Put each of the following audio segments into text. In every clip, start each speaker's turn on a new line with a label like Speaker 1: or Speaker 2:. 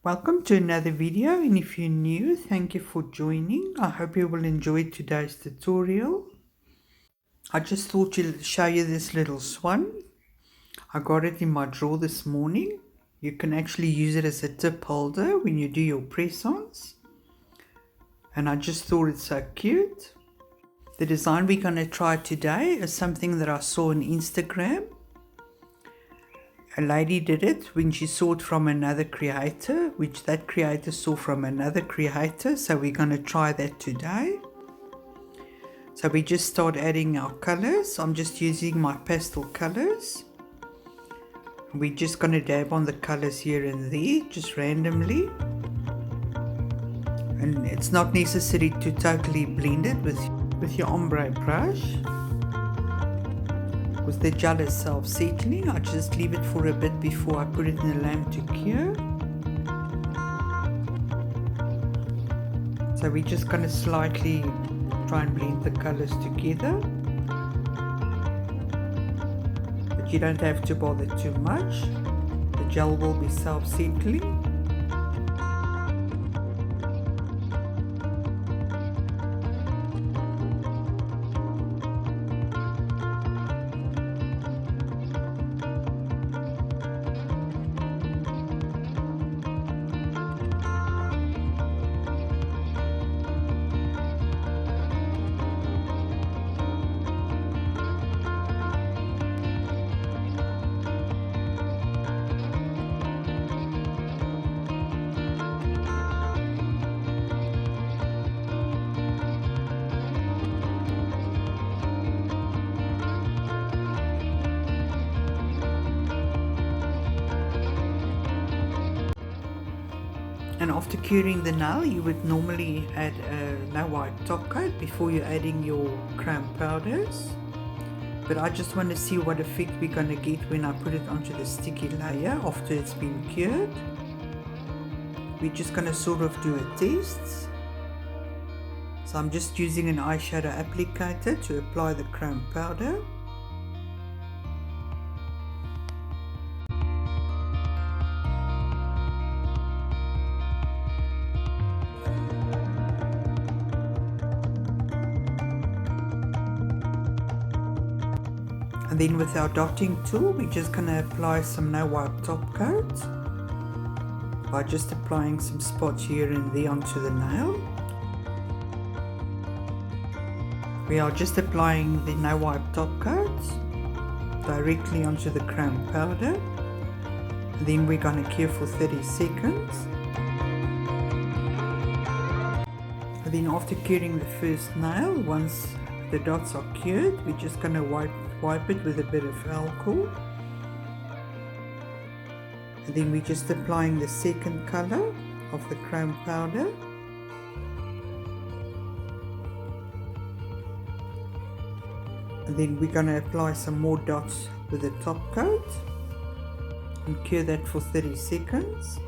Speaker 1: Welcome to another video, and if you're new, thank you for joining. I hope you will enjoy today's tutorial. I just thought to show you this little swan. I got it in my drawer this morning. You can actually use it as a tip holder when you do your press-ons. And I just thought it's so cute. The design we're going to try today is something that I saw on Instagram. A lady did it when she saw it from another creator, which that creator saw from another creator. So we're going to try that today. So we just start adding our colors. I'm just using my pastel colors. We're just going to dab on the colors here and there, just randomly. And it's not necessary to totally blend it with your ombre brush. With the gel is self-settling, I just leave it for a bit before I put it in the lamp to cure. So we're just going to slightly try and blend the colors together. But you don't have to bother too much. The gel will be self-settling. And after curing the nail, you would normally add a no white top coat before you're adding your chrome powders. But I just want to see what effect we're going to get when I put it onto the sticky layer after it's been cured. We're just going to sort of do a test. So I'm just using an eyeshadow applicator to apply the chrome powder. And then with our dotting tool, we're just going to apply some no white top coat by just applying some spots here and there onto the nail. We are just applying the no white top coat directly onto the chrome powder. And then we're going to cure for 30 seconds. And then after curing the first nail, once the dots are cured, we're just going to wipe it with a bit of alcohol. And then we're just applying the second color of the chrome powder. And then we're going to apply some more dots with the top coat and cure that for 30 seconds.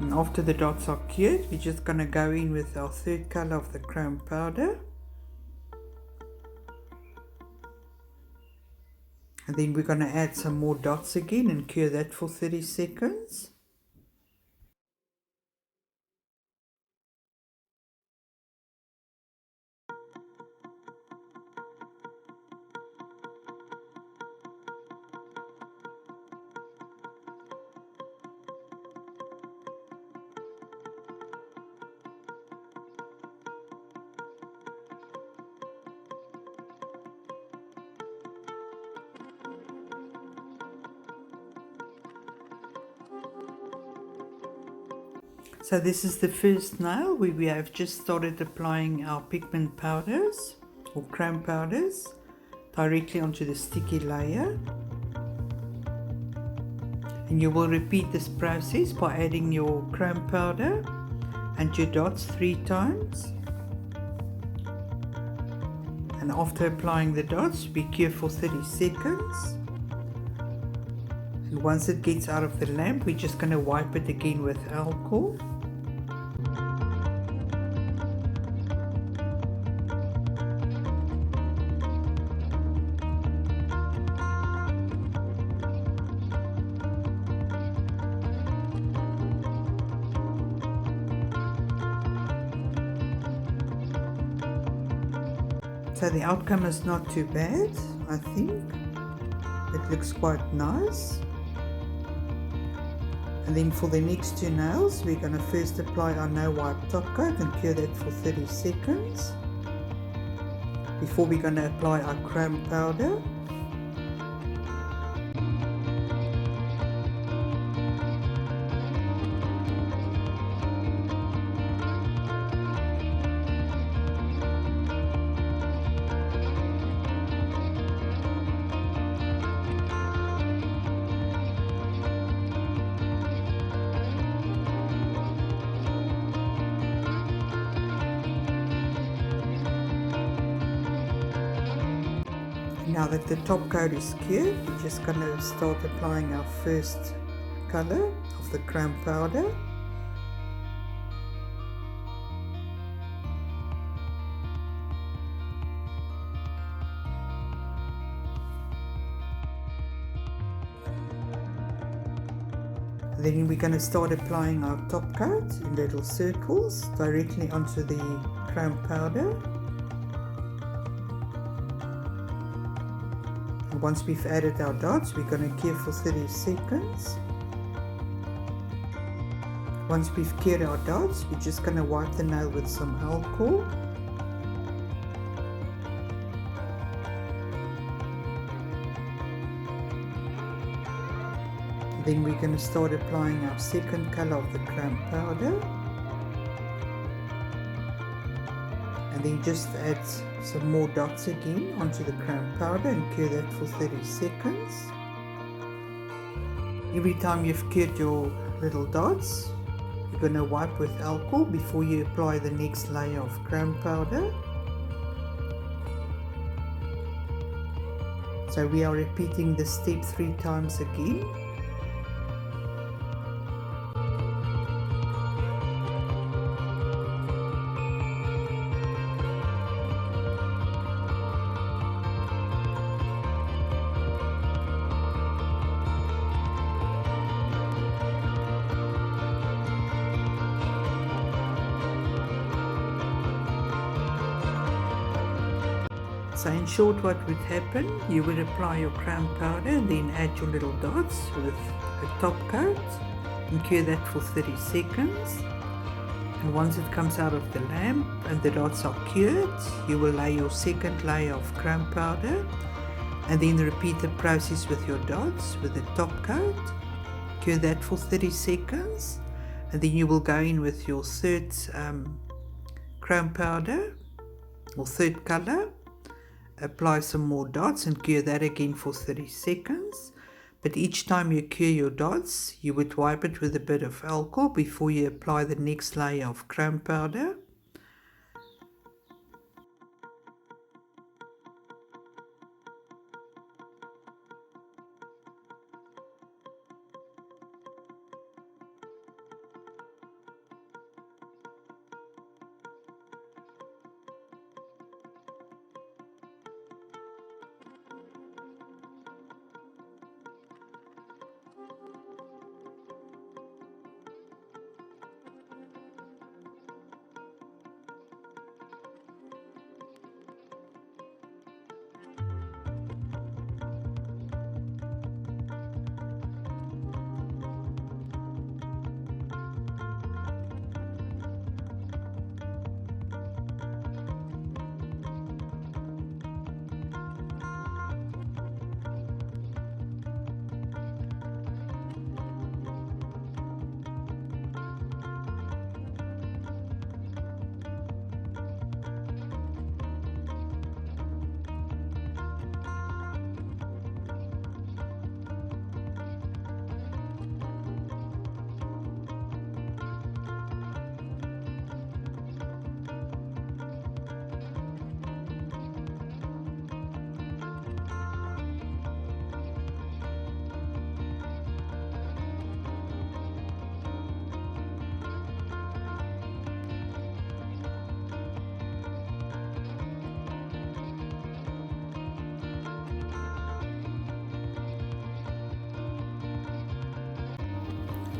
Speaker 1: And after the dots are cured, we're just going to go in with our third color of the chrome powder. And then we're going to add some more dots again and cure that for 30 seconds. So this is the first nail where we have just started applying our pigment powders or chrome powders directly onto the sticky layer. And you will repeat this process by adding your chrome powder and your dots 3 times. And after applying the dots, we cure for 30 seconds. And once it gets out of the lamp, we're just going to wipe it again with alcohol. So the outcome is not too bad, I think. It looks quite nice. And then for the next 2 nails, we're going to first apply our no wipe top coat and cure that for 30 seconds. Before we're going to apply our chrome powder. Now that the top coat is cured, we're just going to start applying our first color of the chrome powder. Then we're going to start applying our top coat in little circles directly onto the chrome powder. Once we've added our dots, we're going to cure for 30 seconds. Once we've cured our dots, we're just going to wipe the nail with some alcohol. Then we're going to start applying our second color of the chrome powder. And then just add some more dots again onto the chrome powder and cure that for 30 seconds. Every time you've cured your little dots, you're going to wipe with alcohol before you apply the next layer of chrome powder. So we are repeating this step 3 times again. So in short, what would happen, you would apply your chrome powder, then add your little dots with a top coat and cure that for 30 seconds. And once it comes out of the lamp and the dots are cured, you will lay your second layer of chrome powder and then repeat the process with your dots with the top coat. Cure that for 30 seconds and then you will go in with your third chrome powder or third color. Apply some more dots and cure that again for 30 seconds. But each time you cure your dots, you would wipe it with a bit of alcohol before you apply the next layer of chrome powder.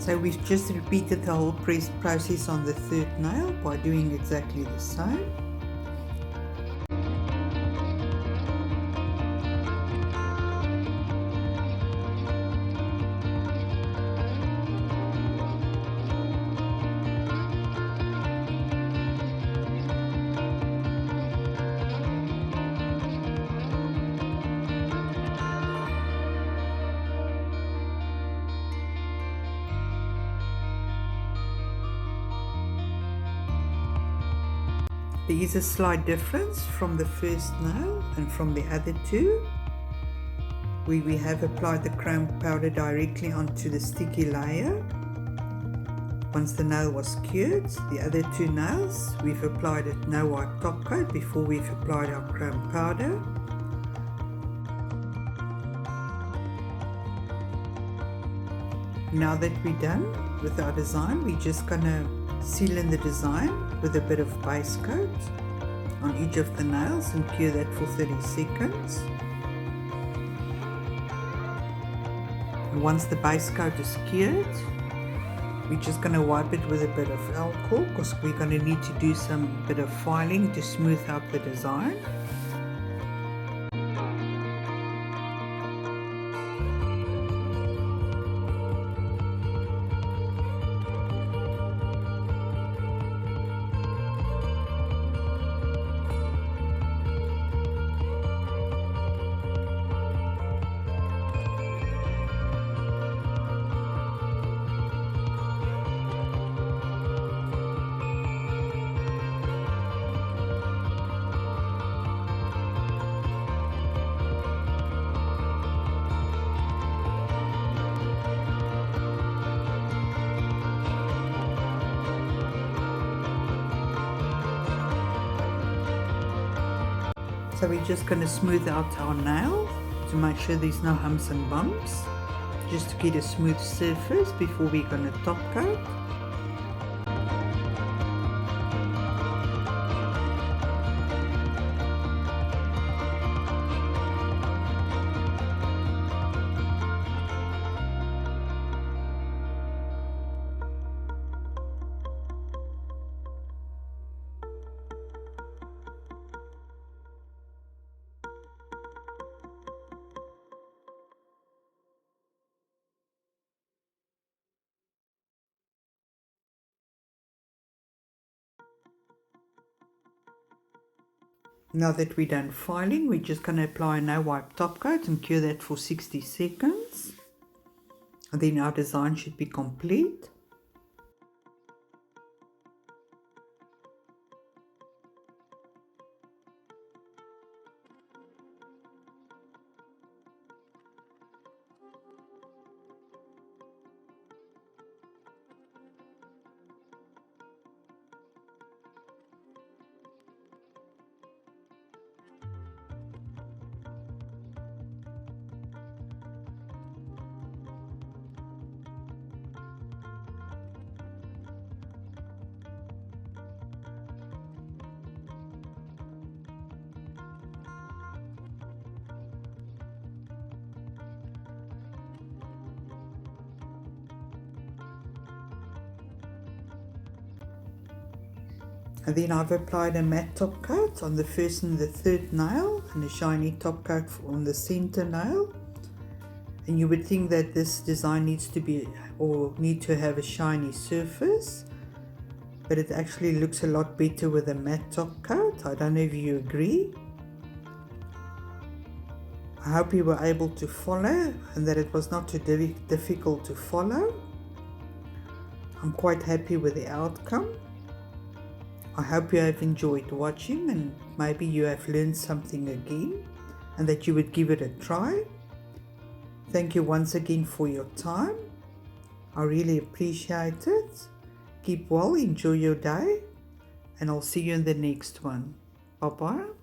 Speaker 1: So we've just repeated the whole process on the third nail by doing exactly the same. There is a slight difference from the first nail and from the other two, where we have applied the chrome powder directly onto the sticky layer. Once the nail was cured, the other two nails, we've applied a no wipe top coat before we've applied our chrome powder. Now that we're done with our design, we're just gonna seal in the design with a bit of base coat on each of the nails and cure that for 30 seconds. And once the base coat is cured, we're just going to wipe it with a bit of alcohol because we're going to need to do some bit of filing to smooth out the design. So we're just going to smooth out our nail to make sure there's no humps and bumps, just to get a smooth surface before we're going to top coat. Now that we're done filing, we're just going to apply a no wipe top coat and cure that for 60 seconds. And then our design should be complete. And then I've applied a matte top coat on the first and the third nail and a shiny top coat on the center nail. And you would think that this design needs to have a shiny surface, but it actually looks a lot better with a matte top coat. I don't know if you agree. I hope you were able to follow and that it was not too difficult to follow. I'm quite happy with the outcome. I hope you have enjoyed watching and maybe you have learned something again and that you would give it a try. Thank you once again for your time. I really appreciate it. Keep well, enjoy your day, and I'll see you in the next one. Bye bye.